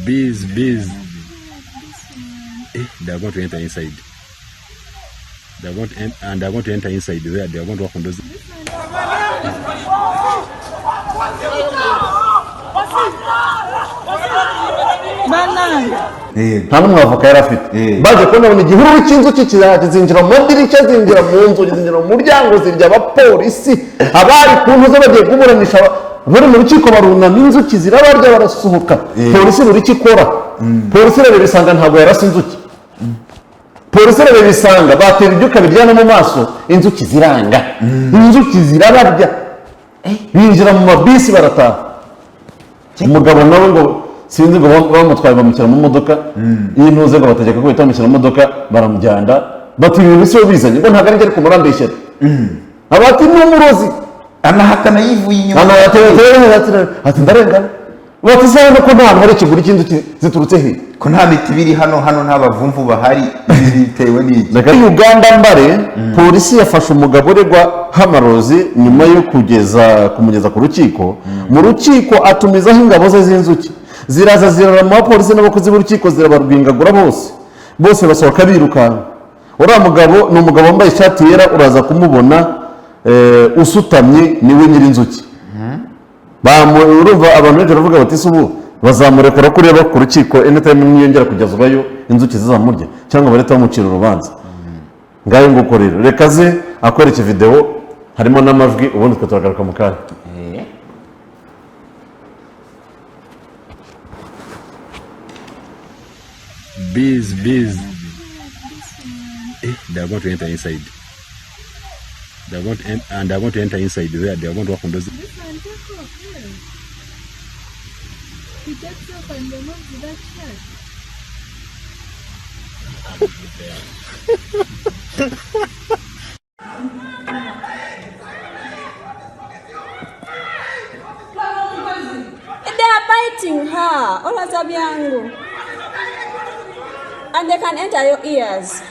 Bees. They are going to enter inside. They are going to enter inside there. They are going to work on those. nta n'umwe avoka yari afite baje kubona igihuru cy'inzuki kizinjira mu madirishya zinjira mu nzu zinjira mu muryango zirya abapolisi abari ku ntuze bagiye kuburanisha bari mu rukiko barunama inzuki zirabarya barasohoka polisi buri ikora polisi rero bisanga ntabwo yarasa inzuki polisi rero bisanga batera ibyuka biryana mu maso inzuki ziranga inzuki zirabarya binjira mu mabisi barataha umugabo nawe ngo sinzi ngo bamutwaye bamushyira mu modoka y'intuze ngo bategeka ko bahita bamushyira mu modoka baramujyana bati ibintu bisi bizanye ngo ntabwo ari kumurambeshyera abati n'umurozi anahakana yivuye inyuma ati ndarengana bati se ko nta hantu hari ikiguri cy'inzuki ziturutse he ko nta miti biri hano nta bavumvu bahari bitewe n'iki Uganda mbare polisi yafashe umugabo uregwa hamarozi nyuma yo kumugeza ku rukiko mu rukiko atumizaho ingabo ze z'inzuki ziraza zirarama abapolisi n'abakozi b'urukiko zirabarwingagura bose basohoka birukanka uriya mugabo ni umugabo wambaye ishati yera uraza kumubona usutamye niwe nyir'inzuki urumva abantu benshi baravuga bati se ubu bazamurekura kureba ku rukiko anytime niyongera kugeza ubayo inzuki zizamurya cyangwa bareta bamucira urubanza ngayo nguko rero reka ze akwereke video harimo n'amajwi ubundi twe turagaruka mu kanya Bees. They are going to enter inside. They are going to enter inside there. They are going to work on those. He gets up and removes that shirt. They are biting her. And they can enter your ears.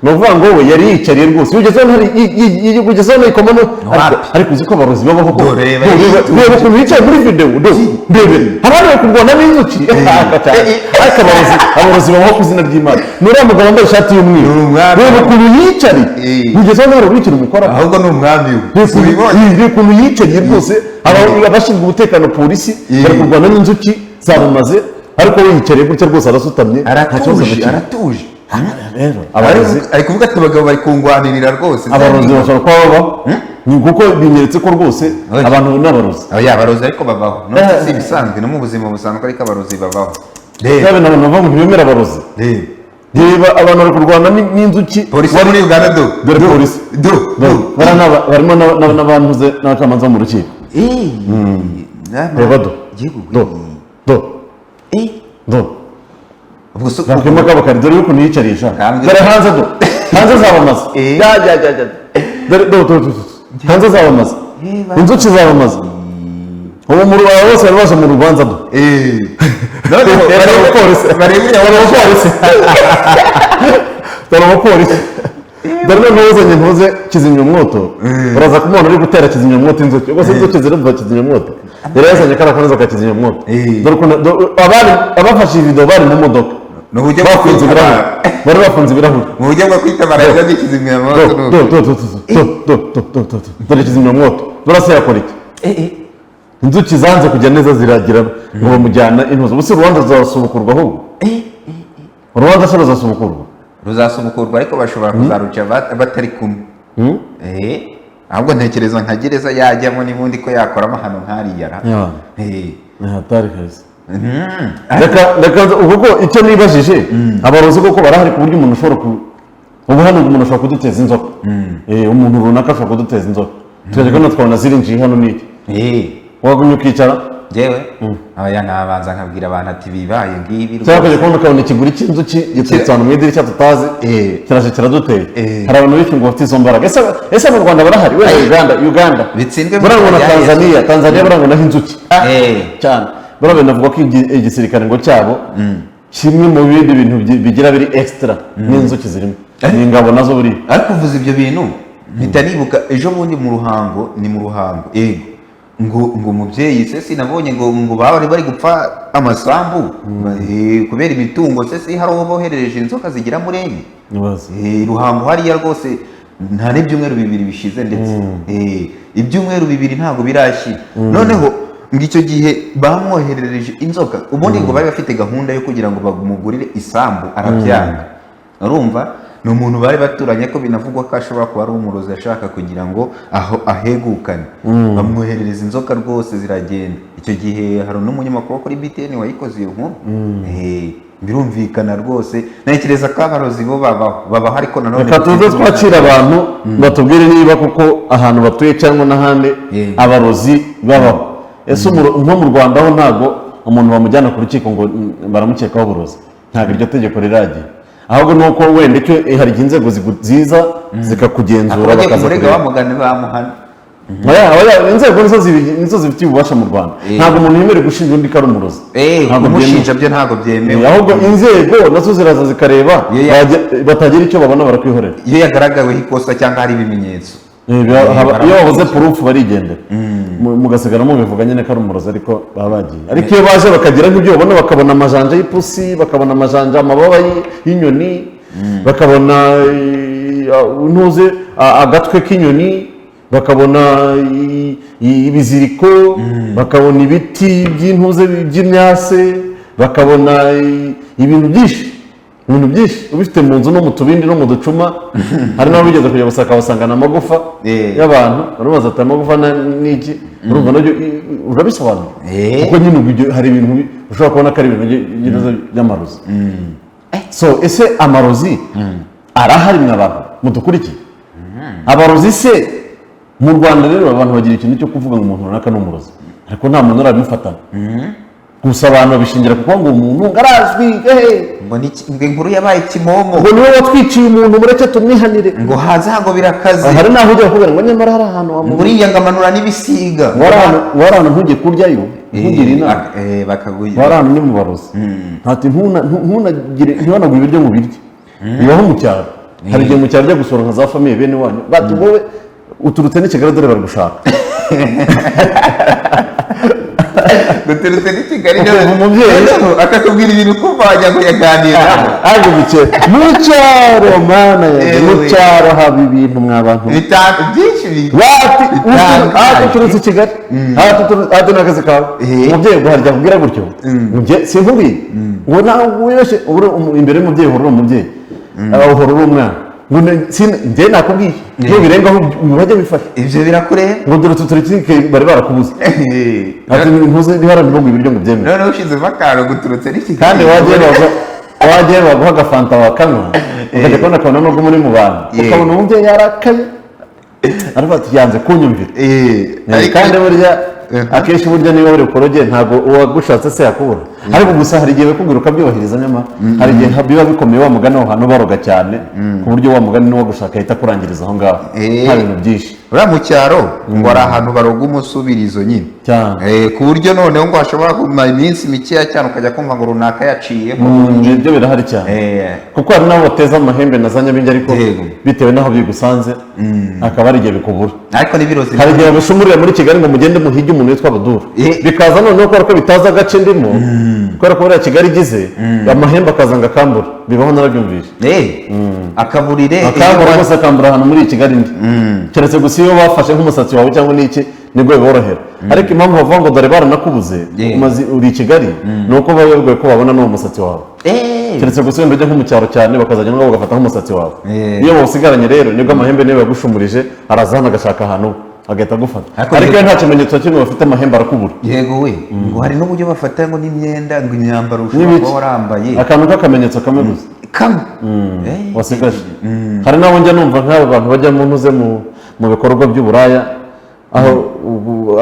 Novuga ngo we yari yicariye rwose ugezeho ugezeho ikomano ariko uzi ko abarozi babaho ko reba ukuntu yicaye muri video ndebe abandi kurwana n'inzuki ariko abarozi babaho ku izina ry'Imana nuriya mugabo wambaye ishati y'umweru reba ukuntu yicariye ugezeho nawe urikira umukora ahubwo ni umwami we ukuntu yicariye rwose abashinzwe umutekano polisi bari kurwana n'inzuki zarumaze ariko we yicariye gutya rwose arasutamye aratuje ari kuvuga ati abagabo bari kungwanirira rwose abarozi bashobora kuba babaho ni kuko binyeretse ko rwose abantu n'abarozi abarozi ariko babaho no si bisanzwe no mu buzima busanzwe ariko abarozi babaho reba n'abantu bava mu bimera abarozi reba abantu bari kurwana n'inzuki polisi muri Uganda dore polisi barimo n'abantuze n'abacamanza mu rukiko reba nakima kabakari dore yuko niyicarisha dore hanze zabamaze hanze zabamaze inzuki zabamaze ubu mu rwanda bose bari baje mu rubanza dore abapolisi dore noneho uzanye ntuze kizimyamwoto uraza kumubona uri gutera kizimyamwoto inzuki ubwo se inzuki zirumva kizimyamwoto yari yazanye karakomeza ka kizimyamwoto abafashe iyi video bari mu modoka bari bafunze ibirahuri mu buryo bwo kwitabara rero kizimyamwoto dore kizimyamwoto burase yakora iki inzuki zanze kujya neza ziragira ngo bamujyana intuzo ubuse urubanza ruzasubukurwa ahubwo urubanza se ruzasubukurwa ariko bashobora kuzaruca batari kumwe ahubwo ntekereza nka gereza yajyamo n'ubundi ko yakoramo hano ntariyara hatari kazi reka ubwo icyo nibajije abarozi koko barahari ku buryo umuntu ashobora ubu hano umuntu ashobora kuduteza inzoka umuntu runaka ashobora kuduteza inzoka tukajya kubona twabona zirinjiye hano n'iki wagumye ukicara jewe aya nabanza nkabwira abantu ati bibaye ngibi cyangwa ukajya kubona ukabona ikiguri cy'inzuki giteretse ahantu mu idirishya tutazi kiraje kiraduteye hari abantu benshi ngo bafite izo mbaraga ese mu Rwanda barahari wenda Uganda burangwa na Tanzania burangwa naho inzuki cyane burabona navuga ko igisirikare ngo cyabo kimwe mu bindi bintu bigira biri extra n'inzuki zirimo ni ingabo nazo buri ariko uvuze ibyo bintu mpita nibuka ejo bundi mu ruhango ngo umubyeyi se sinabonye ngo bari gupfa amasambu kubera imitungo se hari uwo boherereje inzoka zigira muri enye ruhango hariya rwose nta n'ibyumweru bibiri bishize ndetse ibyumweru bibiri ntabwo birashyira noneho ngo icyo gihe bamwoherereje inzoka ubundi ngo bari bafite gahunda yo kugira ngo bamugurire isambu arabyanga urumva ni umuntu bari baturanye ko binavugwa ko ashobora kuba ari umurozi ashaka kugira ngo ahegukane bamwoherereza inzoka rwose ziragenda icyo gihe hari n'umunyamakuru kuri BTN wayikoze iyo nkuru birumvikana rwose ntekereza ko abarozi bo babaho ariko nanone reka tuze twakira abantu batubwire niba kuko ahantu batuye cyangwa n'ahandi abarozi babaho ese nko mu Rwanda ho ntabwo umuntu bamujyana ku rukiko ngo baramukekaho uburozi ntabwo iryo tegeko riragira ahubwo nuko wenda icyo hari inzego ziza zikakugenzura bakazamurega bamugane bamuhana inzego nizo zifitiye ububasha mu Rwanda ntabwo umuntu yemerewe gushinja undi ko ari umurozi umushinja byo ntabwo byemewe ahubwo inzego nazo ziraza zikareba batagira icyo babona barakwihorera iyo yagaragaweho ikosa cyangwa hari ibimenyetso iyo wabuze purufu barigendera mugasigara mubivuga nyine ko ari umurozi ariko baba bagiye ariko iyo baje bakagira nk'ibyo babona bakabona amajanja y'ipusi bakabona amajanja amababa y'inyoni bakabona agatwe k'inyoni bakabona ibiziriko bakabona ibiti by'intuze by'imyase bakabona ibintu byinshi ubifite mu nzu no mu tubindi no mu ducuma hari n'aho bigeze kujya gusaka basangana amagufa y'abantu baramubaza ati amagufa n'iki urumva nabyo urabisobanura kuko nyine hari ibintu ushobora kubona ko ari ibintu by'amarozi so ese amarozi arahari mwe abantu mudukurikiye abarozi se mu Rwanda rero abantu bagira ikintu cyo kuvuga ngo umuntu runaka ni umurozi ariko nta muntu urabimufatana gusa abantu babishingira kuko ngo umuntu ngarazwi ngo inkuru yabaye kimomo ngo niwe watwiciye umuntu mureke tumwihanire ngo haza ngo birakaze hari naho ujya kubera ngo nyamara hari ahantu buriya ngamanura n'ibisiga wari ahantu ntujye kuryayo ntugire inama wari ahantu ni mu barozi ntati ntiwanagure ibiryo ngo birye bibaho mu cyaro hari igihe mu cyaro ujya gusura nka za famiye bene wanyu bati wowe uturutse n'i Kigali dore bari gushaka guturutse n'i Kigali umubyeyi akakubwira ibintu kumva wajya kuyaganira ariko mu cyaro mana yawe mu cyaro haba ibintu mwabantu byinshi uturutse i Kigali hati n'akazi kawe umubyeyi ngo harya kubwira gutyo sinkubwiye ngo nawe wibeshye imbere y'umubyeyi uhora uri umubyeyi uhora uri umwana njye nakubwiye iyo birengaho bajya bifasha ibyo birakureba ngo dore tuturike bari barakubuze ati ntuzi ntiharanire ngo ibiryo ngo byemere noneho ushyizemo akantu guturutse n'iki kandi wagiye baguha agafanta wakanywa ukajya kubona akabona nubwo muri mu bantu ukabona umubyeyi yarakaye ariko ati yanze kunyumvira kandi burya akenshi burya niba buri ukoroge ntabwo uwagushatse se yakubura ariko gusa hari igihe bakubwira ukabyubahiriza nyamara hari igihe biba bikomeye wa mugani aho hantu baroga cyane ku buryo wa mugani n'uwo gushaka ahita akurangiriza aho ngaho nta bintu byinshi uriya mu cyaro ngo hari ahantu baroga umusubirizo nyine ku buryo noneho ngo hashobora kumara iminsi mikeya cyane ukajya kumva ngo runaka yaciyeho ibyo birahari cyane kuko hari n'abo bateza amahembe na za nyabingi ariko bitewe n'aho bigusanze akaba ari igihe bikubura ariko n'ibirozi hari igihe babishumurira muri Kigali ngo mugende muhige umuntu witwa Abdul bikaza noneho kubera ko bitazi agace ndimo kubera ko buriya Kigali igize amahembe akazanga akambura bibaho narabyumvishe akaburire akambura rwose akambura ahantu muri Kigali ndi keretse gusa iyo bafashe nk'umusatsi wawe cyangwa n'iki nibwo biborohera ariko impamvu bavuga ngo dore baranakubuze uri i Kigali ni uko baba bagoye ko babona n'uwo musatsi wawe keretse gusa wenda ujya nko mu cyaro cyane bakazajya nabo bagafata nk'umusatsi wawe iyo bawusigaranye rero nibwo amahembe niyo yagushumurije araza hano agashaka ahantu agahita agufata ariko iyo nta kimenyetso kimwe bafite amahembe arakubura yego we ngo hari n'uburyo bafata ngo n'imyenda ngo imyambaro ushobora kuba warambaye akantu k'akamenyetso kamwe gusa kamwe wasigaje hari n'abo njya numva nk'abo bantu bajya mu ntuze mu bikorwa by'uburaya aho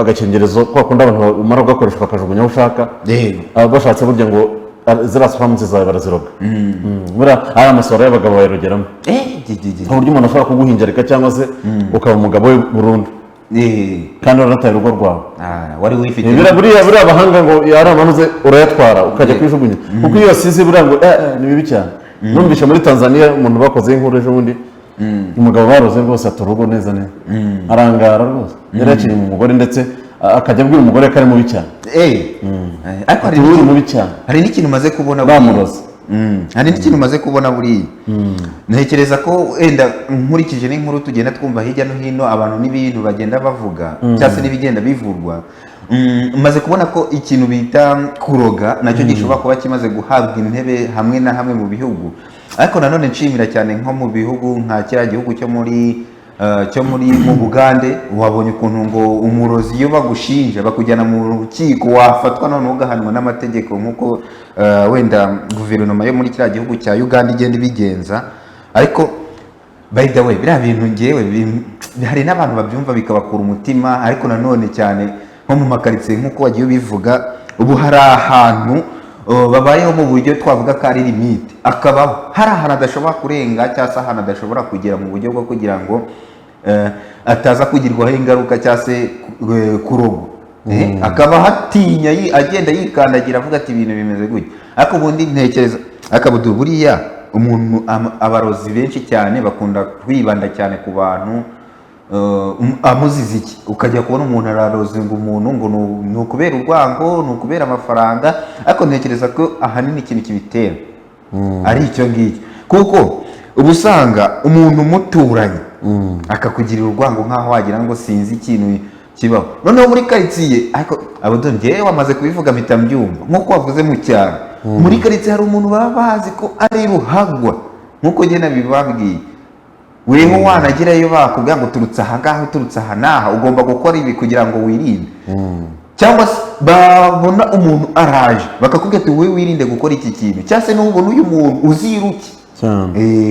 agakingirizo kwa kundi abantu bamara kugakoresha bakajugunya aho ushaka bashatse burya ngo ziriya supamusi zawe baraziroga buriya ari amasoro y'abagabo bayarogeramo ku buryo umuntu ashobora kuguhinjarika cyangwa se ukaba umugabo we burundu kandi uranataye urugo rwawe wari wifite buriya abahanga ngo ari amanuze urayatwara ukajya kwijugunya kuko iyo wasize buriya ngo ni bibi cyane numvise muri Tanzania umuntu bakoze inkuru ejo bundi umugabo baroze rwose ata urugo neza neza arangara rwose yari yaciye mu mugore ndetse akajya abwira umugore ko ari mubi cyane ariko hari n'ikintu umaze kubona bamuroze hari n'ikintu umaze kubona buriya ntekereza ko wenda nkurikije n'inkuru tugenda twumva hirya no hino abantu n'ibintu bagenda bavuga cyangwa se n'ibigenda bivurwa maze kubona ko ikintu bita kuroga nacyo gishobora kuba kimaze guhabwa intebe hamwe na hamwe mu bihugu ariko nanone nshimira cyane nko mu bihugu nka kiriya gihugu cyo muri mu Bugande wabonye ukuntu ngo umurozi iyo bagushinja bakujyana mu rukiko wafatwa none ugahanwa n'amategeko nk'uko wenda guverinoma yo muri kiriya gihugu cya Uganda igenda ibigenza ariko by the way biriya bintu ngewe hari n'abantu babyumva bikabakura umutima ariko nanone cyane nko mu makaritsiye nk'uko wagiye ubivuga ubu hari ahantu babayeho mu buryo twavuga ko ari limite akabaho hari ahantu adashobora kurenga cyangwa se ahantu adashobora kugera mu buryo bwo kugira ngo ataza kugirwaho ingaruka cyangwa se kurogwa akaba hatinya agenda yikandagira avuga ati ibintu bimeze gutya ariko ubundi ntekereza akabudu buriya umuntu abarozi benshi cyane bakunda kwibanda cyane ku bantu amuzize iki ukajya kubona umuntu araroze ngo umuntu ngo ni ukubera urwango ni ukubera amafaranga ariko ntekereza ko ahanini ikintu kibitera ari icyo ngicyo kuko uba usanga umuntu umuturanye akakugirira urwango nk'aho wagira ngo sinzi ikintu kibaho noneho muri karitsiye ariko abudo ngewe wamaze kubivuga mpita mbyumva nk'uko wavuze mu cyaro muri karitsiye hari umuntu baba bazi ko ari ruhagwa nk'uko njye nabibabwiye weho wanagerayo bakubwira ngo turutse aha ngaha uturutse aha n'aha ugomba gukora ibi kugira ngo wirinde cyangwa se babona umuntu araje bakakubwira ati wowe wirinde gukora iki kintu cyangwa se n'ubona uyu muntu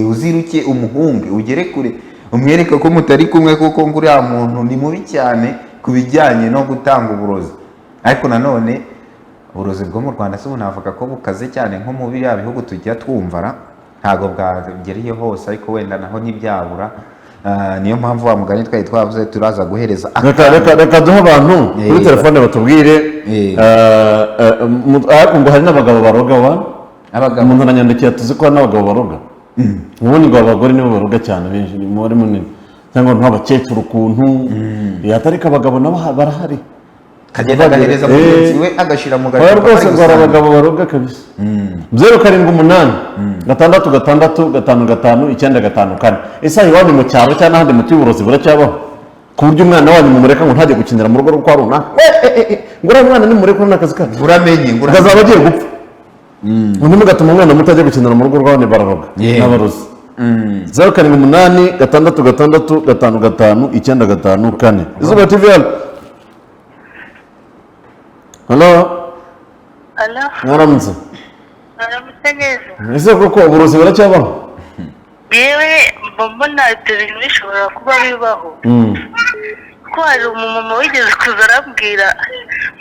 uziruke umuhunge ugere kure umwereka ko mutari kumwe kuko ngo uriya muntu ni mubi cyane ku bijyanye no gutanga uburozi ariko nanone uburozi bwo mu Rwanda se unavuga ko bukaze cyane nko mu biriya bihugu tujya twumvara ntabwo bwagereye hose ariko wenda naho ntibyabura niyo mpamvu wa mugani twari twavuze turaza guhereza reka duhe abantu kuri telefone batubwire ariko ngo hari n'abagabo baroga umuntu ananyandikiye tuzi ko hari n'abagabo baroga ubundi ngo abagore nibo baroga cyane benshi ni umubare munini cyangwa nk'abakecuru ukuntu yatarika abagabo nabo barahari kagenda agahereza mugenzi we agashyira mu gacupa rwose ngo hari abagabo baroga kabisa 078 ese aho iwanyu mu cyaro cyangwa n'ahandi muti uburozi buracyabaho ku buryo umwana wanyu mumureka ngo ntajye gukinira mu rugo rwo kwa runaka ngo uriya mwana nimureka n'akazi kacu uramenye ngo azaba agiye gupfa undi mugatuma umwana muto ajya gukinira mu rugo rw'abandi bararoga n'abarozi 078 Izuba TV halo mwaramutse neza ese koko uburozi buracyabaho yewe mbona ibyo bintu bishobora kuba bibaho ko hari umumama wigeze kuza arambwira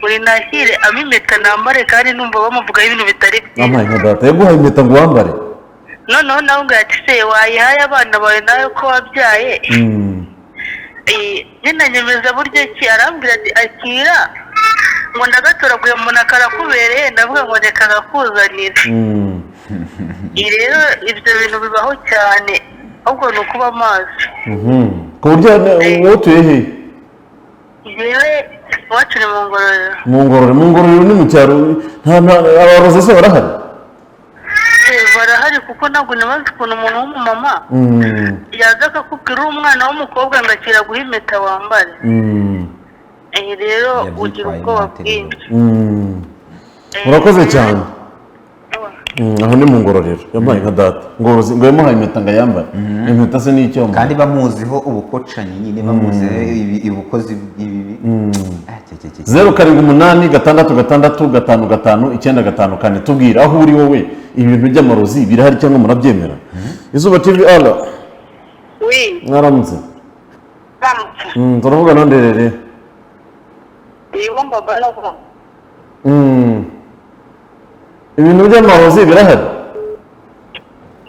uri nashyire amimeta nambare kandi numva bamuvugaho ibintu bitari byiza amaye nka data yaguhaye impeta ngo wambare noneho nawe ngo ati se wayihaye abana bawe nawe ko wabyaye nyine nyemeza buryo ki arambwira ati akira ngo ndagatoraguye umuntu akarakubereye ndavuga ngo reka akakuzanira rero ibyo bintu bibaho cyane ahubwo ni ukuba amazi ku buryo wowe utuye he yewe iwacu ni mu Ngororero mu Ngororero ni mu cyaro abarozi se barahari barahari kuko ntabwo nibazi ukuntu umuntu w'umumama yaza akakubwira umwana w'umukobwa ngo akira guha impeta wambare rero ugira ubwoba bwinshi urakoze cyane aho ni mu Ngororero yampaye nka data ngorozi ngo yamuhaye impeta ngo yambare impeta se ni icyoma kandi bamuziho ubukocanyi nyine bamuziho ubukozi bw'ibibi 0786655954 tubwira aho uri wowe ibintu by'amarozi birahari cyangwa murabyemera Izuba TV ala Oui. mwaramutse Ramutse. turavuga nonderere Ibumba balavuga. ibintu by'amarozi birahari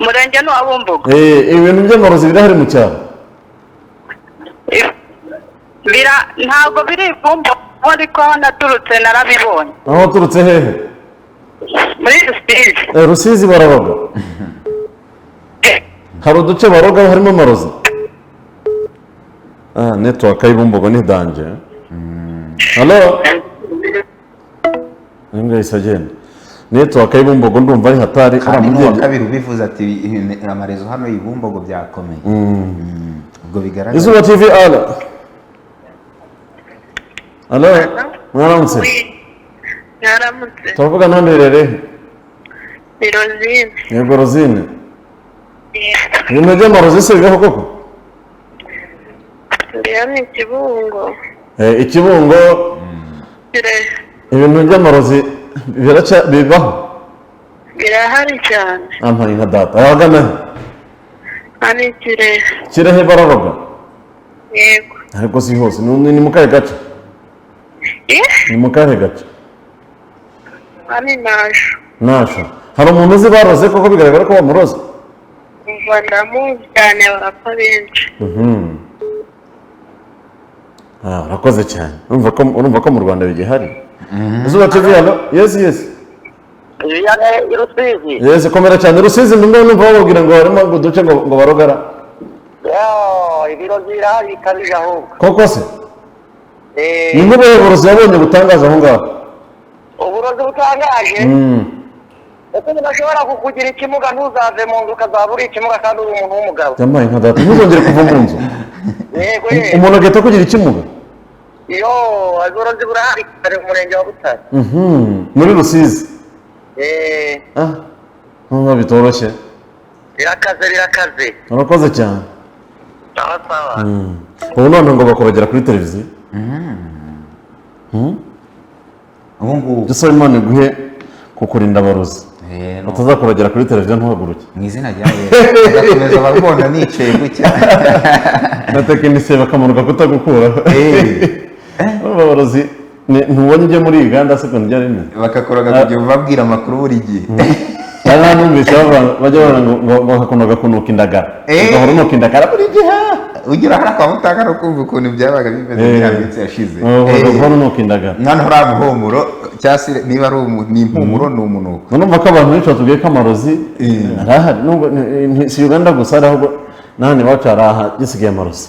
Murenge no abumbuga. ibintu by'amarozi birahari mu cyaro Ntabwo biri ibumba ariko naturutse narabibonye. aho turutse hehe Muri Rusizi. Rusizi bararoga hari uduce baroga harimo amarozi network y'ibumbogo ni danje halo nanga isagenda network y'ibumbogo ndumva ari hatari kandi n'uwa kabiri ubivuze ati amarezo hano y'ibumbogo byakomeye ubwo bigaragara Izuba TV ala halo mwaramutse Yaramutse. turavuga nonderere Birozine. yego Rosine ibintu by'amarozi se bibaho koko Ndiya ni Kibungo. Ikibungo ibintu by'amarozi bibaho Birahari cyane. ampaye nka data ahagana Ani Kirehe. Kirehe bararoga Yego. ariko si hose ni mu kahe gace ni mu kahe gace Ani Nasho. nasho hari umuntu uzi baroze koko bigaragara ko bamuroze Umva ndamuzi cyane barapfa benshi. urakoze cyane urumva ko mu Rwanda bigihari Izuba TV halo yes Rusizi. yes komera cyane Rusizi ndumva numva bababwira ngo harimo ngo duce ngo barogara Ibiro birahari kabiri ahubwo. koko se ni nk'ubuyobozi yabonye butangaje aho ngaho Uburozi butangaje. Ese ntibashobora kukugira ikimuga ntuzave mu nzu ukazaba uri ikimuga kandi uri umuntu w'umugabo. Yamaye nka data ntuzongere kuva mu nzu Yego umuntu agahita kugira ikimuga uburozi burahari kare mu murenge wa Butare. muri Rusizi ntabwo bitoroshye birakaze urakoze cyane sawa ubu none ngo bakorogera kuri televiziyo ubu ngubu dusaba Imana iguhe kukurinda abarozi batazakorogera kuri televiziyo ntuhaguruke mu izina rya Yesu bagakomeza babibona nicaye gutya na tekinisiye bakamuruka kutagukuraho abarozi ntubonye ujye muri Uganda se ukuntu byari bimeze bakakoroga kujya babwira amakuru buri gihe hari n'abumvise bajya bavuga ngo hakunoga kunuka indagara ugahora unuka indagara buri gihe ugira hara kwa mutaka no kumva ukuntu byabaga bimeze byambitse yashize ugahora unuka indagara mwana uri amuhumuro cyase niba ari impumuro ni umunuko urumva ko abantu benshi batubwiye ko amarozi arahari nubwo si Uganda gusa ahubwo n'ahandi iwacu hari aha gisigaye amarozi